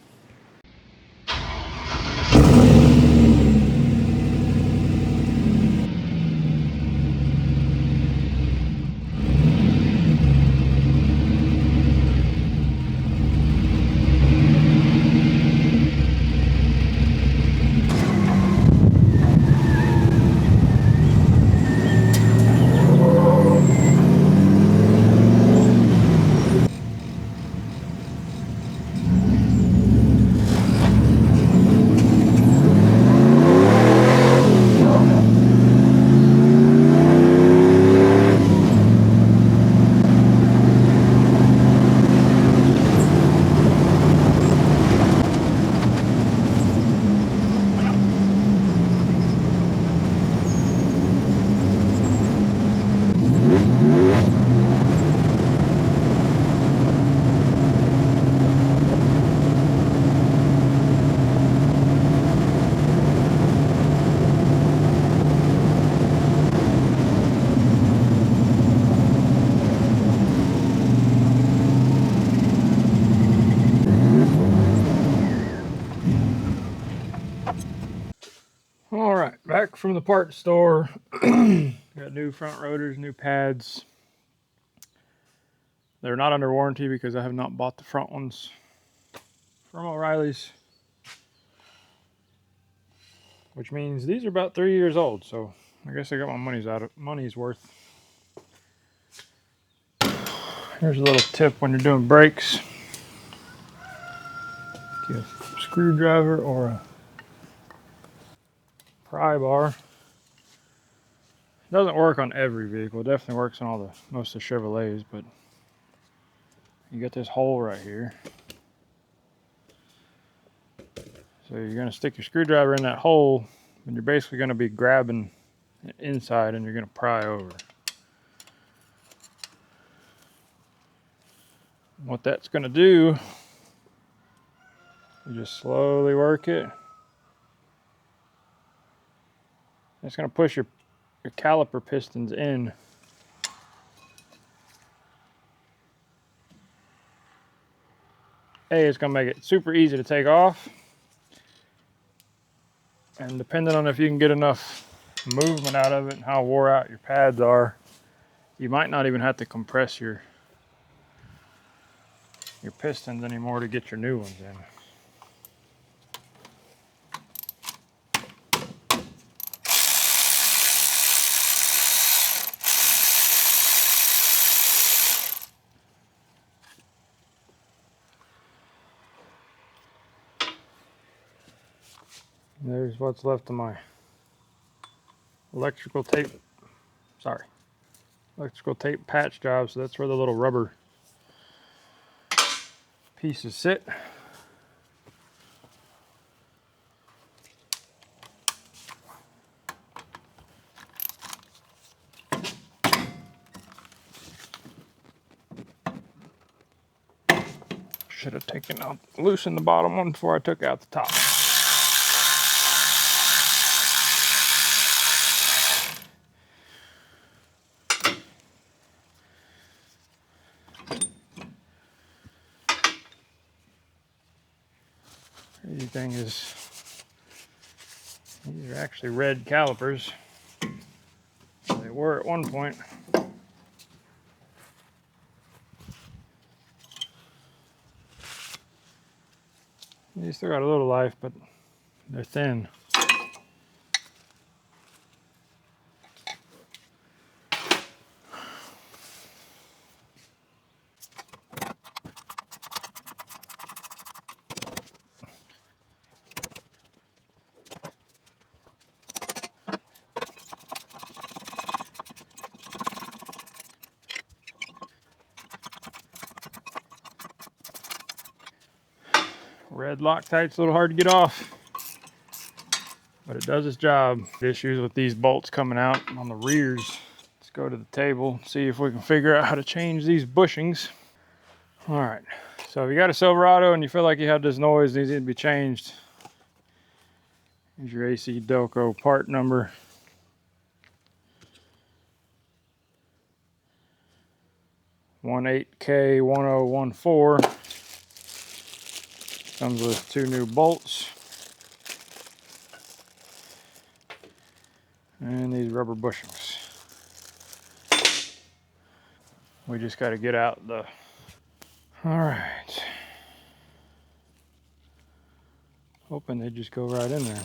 All right, back from the parts store. Got new front rotors, new pads. They're not under warranty because I have not bought the front ones from O'Reilly's, which means these are about 3 years old. So I guess I got my money's worth. Here's a little tip when you're doing brakes: get a screwdriver or a pry bar. It doesn't work on every vehicle. It definitely works on most of the Chevrolets, but you get this hole right here. So you're going to stick your screwdriver in that hole, and you're basically going to be grabbing inside, and you're going to pry over. What that's going to do, you just slowly work it. It's going to push your caliper pistons in. It's going to make it super easy to take off. And depending on if you can get enough movement out of it and how wore out your pads are, you might not even have to compress your pistons anymore to get your new ones in. There's what's left of my electrical tape patch job. So that's where the little rubber pieces sit. Should have taken out, loosened the bottom one before I took out the top. Crazy thing is, these are actually red calipers. They were at one point. They still got a little life, but they're thin. Red Loctite's a little hard to get off, but it does its job. Issues with these bolts coming out on the rears. Let's go to the table, see if we can figure out how to change these bushings. All right, so if you got a Silverado and you feel like you have this noise needs to be changed, here's your AC Delco part number. 18K1014. Comes with 2 new bolts and these rubber bushings. We just got to get out the... All right. Hoping they just go right in there.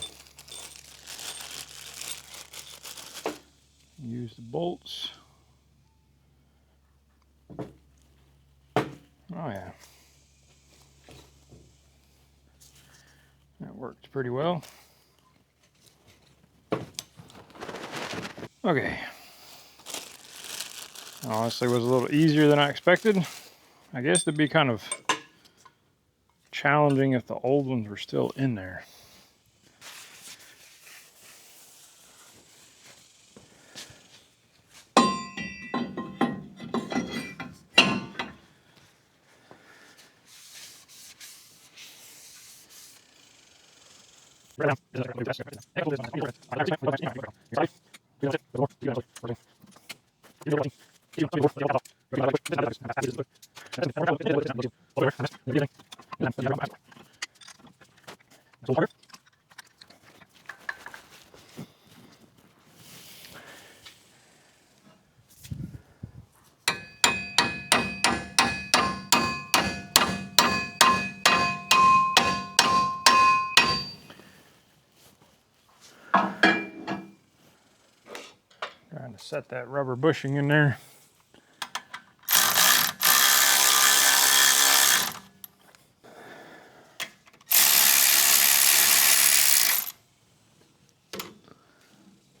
Use the bolts. Oh yeah. That worked pretty well. Okay. Honestly, was a little easier than I expected. I guess it'd be kind of challenging if the old ones were still in there. Trying to set that rubber bushing in there.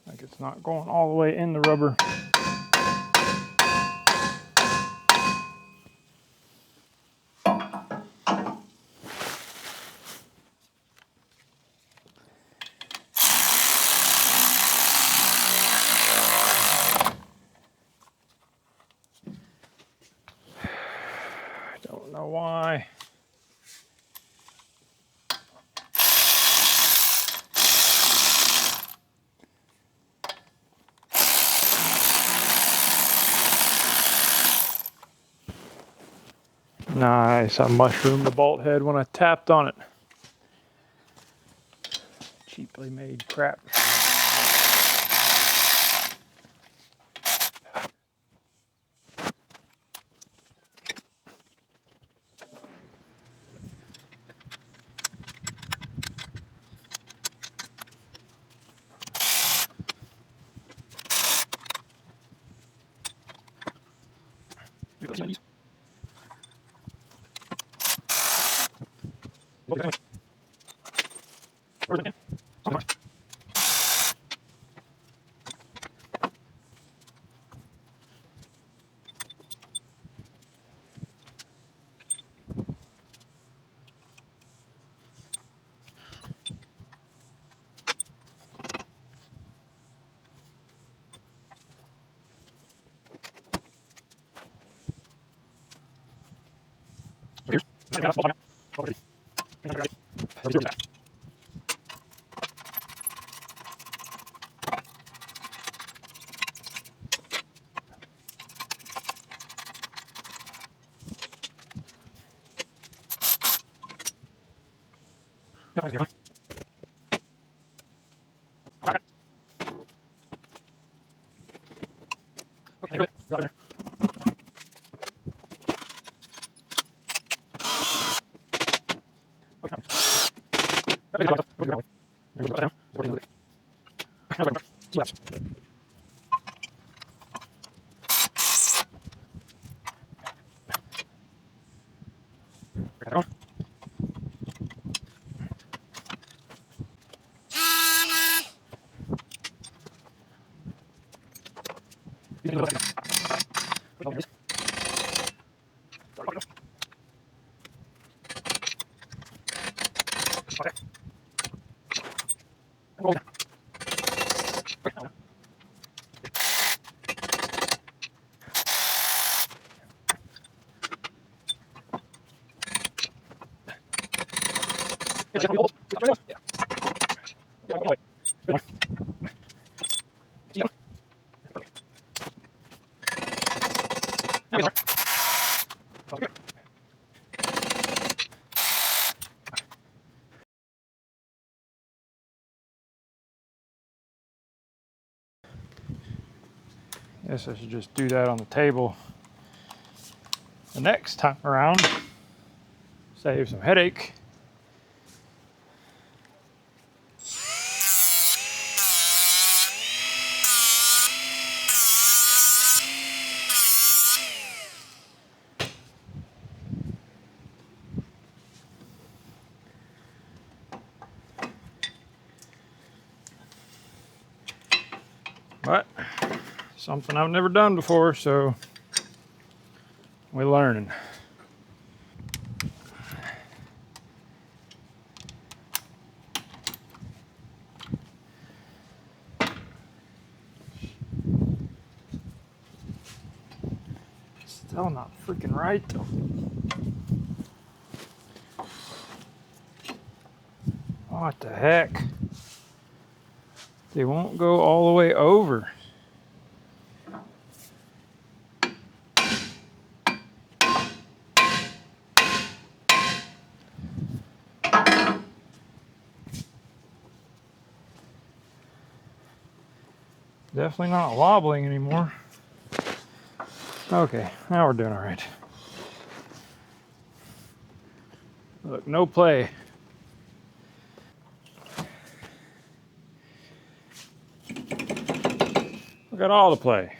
Like it's not going all the way in the rubber. Don't know why. Nice, I mushroomed the bolt head when I tapped on it. Cheaply made crap. Guess I should just do that on the table the next time around. Save some headache. But something I've never done before, so we're learning. Still not freaking right though. What the heck? They won't go all the way over. Definitely not wobbling anymore. Okay, now we're doing all right. Look, no play. Look at all the play.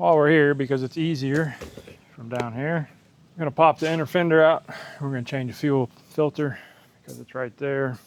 while we're here, because it's easier from down here, I'm going to pop the inner fender out. We're going to change the fuel filter because it's right there.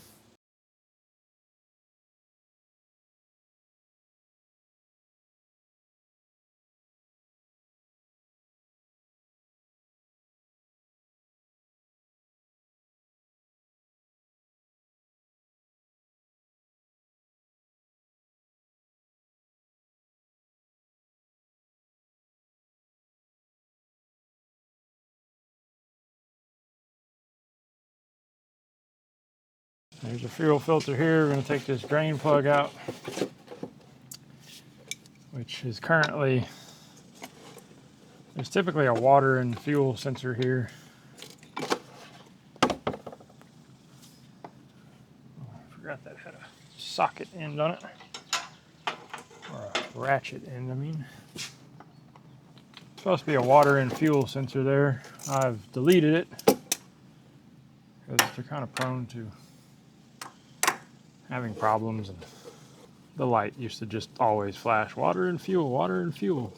There's a fuel filter here. We're going to take this drain plug out, which is currently, there's typically a water and fuel sensor here. Oh, I forgot that had a socket end on it, or a ratchet end, I mean. Supposed to be a water and fuel sensor there. I've deleted it because they're kind of prone to having problems, and the light used to just always flash water and fuel, water and fuel.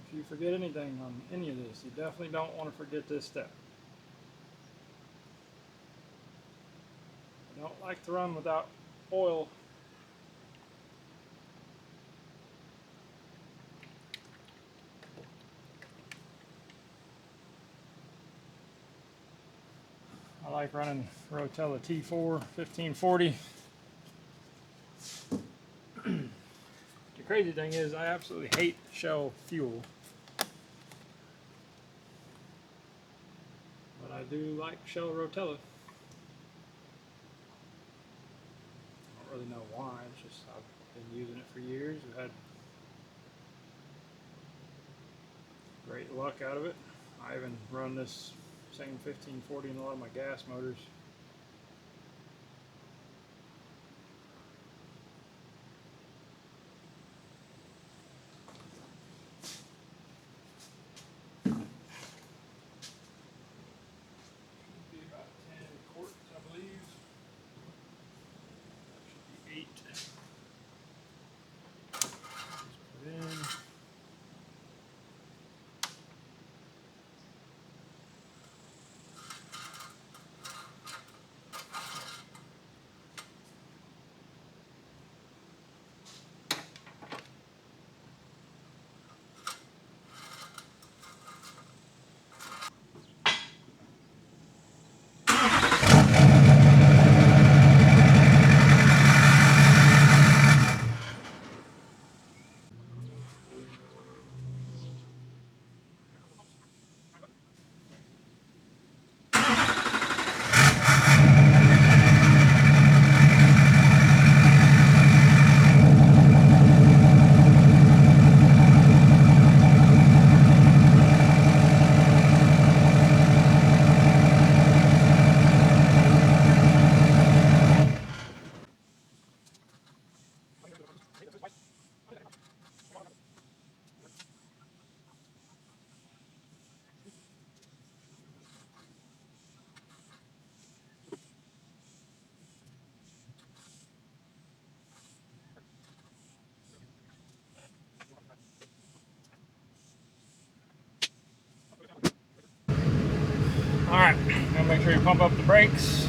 If you forget anything on any of this, you definitely don't want to forget this step. I don't like to run without oil. I like like running Rotella T4 1540. The crazy thing is I absolutely hate Shell fuel. But I do like Shell Rotella. I don't really know why, it's just I've been using it for years. I've had great luck out of it. I even run this same 1540 in a lot of my gas motors. Should be about 10 quarts, I believe. That should be 8. Just put it in. Alright, now make sure you pump up the brakes.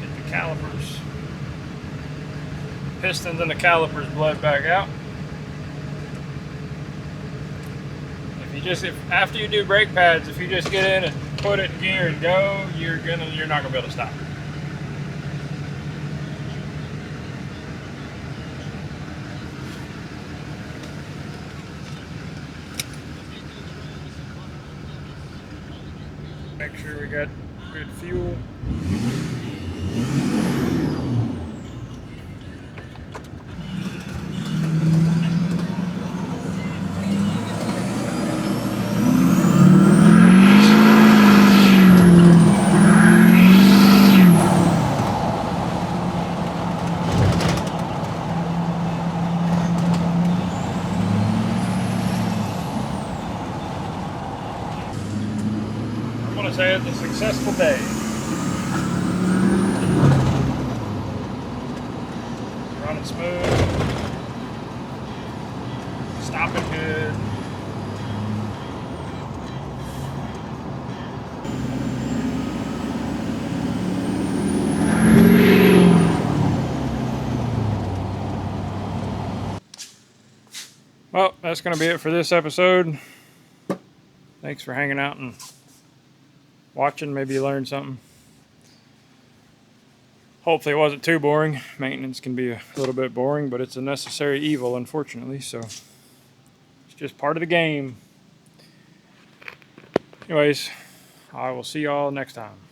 Get the calipers, pistons and the calipers bled back out. If after you do brake pads, if you just get in and put it in gear and go, you're not gonna be able to stop. Make sure we got good fuel. I want to say it's a successful day. Running smooth, stopping good. Well, that's going to be it for this episode. Thanks for hanging out and watching. Maybe you learned something. Hopefully it wasn't too boring. Maintenance can be a little bit boring, but it's a necessary evil, unfortunately, so it's just part of the game. Anyways, I will see y'all next time.